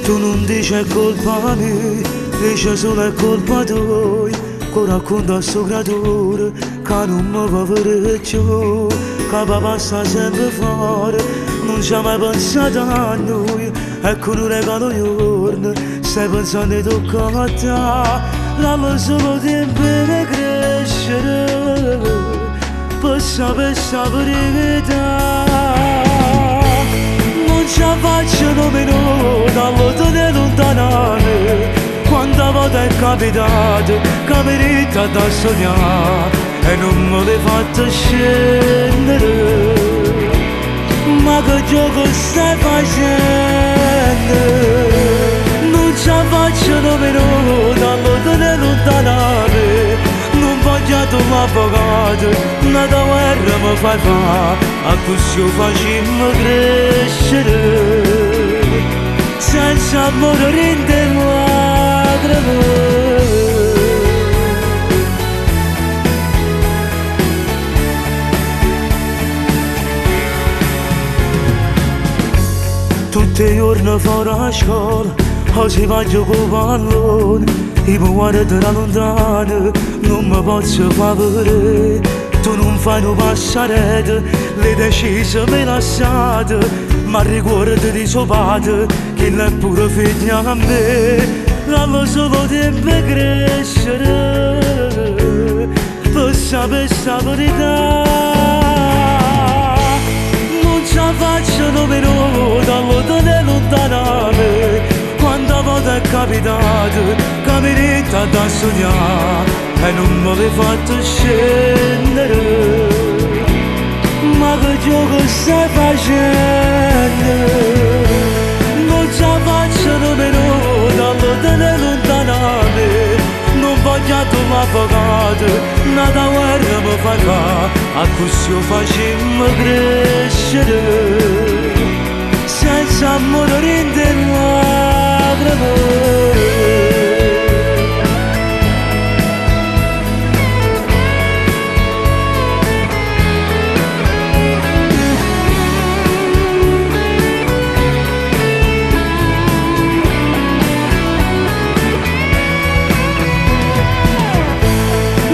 Tu non dici è colpa mia, dici solo è colpa tua. Che racconta sto creatore che non mi fa vedere più, che passa sempre fuori, non ci ha mai pensato a noi. Ecco un regalo giorno, stai pensando di toccare a te. Lallo solo tempo per crescere, per sapere verità. Non ce la faccio nemmeno dall'autunno lontano. Quante volte è capitato che mi rita da sognare e non me l'hai fatto scendere. Ma che gioco stai facendo? Non ce la faccio nemmeno dall'autunno lontano. Non voglio l'avvocato, una guerra mi fai fare, a così facciamo crescere, senza morire in te lacrime. Tutti i giorni fuori a scuola, oggi faccio con pallone. E mi guardo da lontano, non mi posso far vedere. Tu non fai un passaretto, le decise me lasciate, ma ricordo di suo padre, che l'è pure figlia a me. Lallo solo tempo per crescere, per sapere sta verità. Non ce la faccio nemmeno dall'autunno lontano. Quante volte è capitato che mi rita da sognare e non me l'hai fatto scendere. Ma che gioco stai facendo? Non ce la faccio nemmeno dall'autunno lontano. Non voglio l'avvocato, una guerra mi fai fare, a così facciamo crescere, senza morire in te lacrime.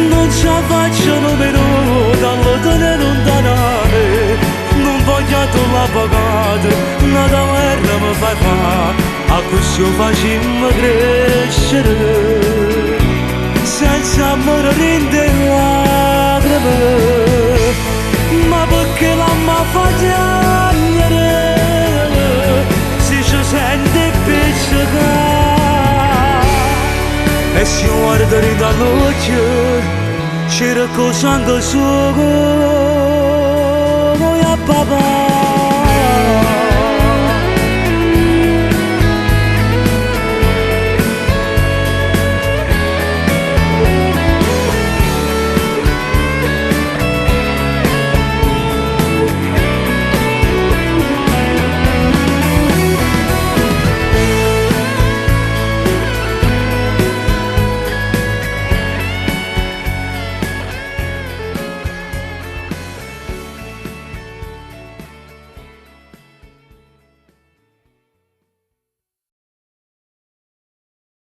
Non ce la faccio nemmeno dall'autunno lontano. Non voglio l'avvocato, una guerra mi fai fare, a così facciamo crescere, senza morire in te lacrime. Ma perché la mi fa piangere, si ci sente piccicare, e si guarda dall'occhio, c'era cosa anche solo a papà.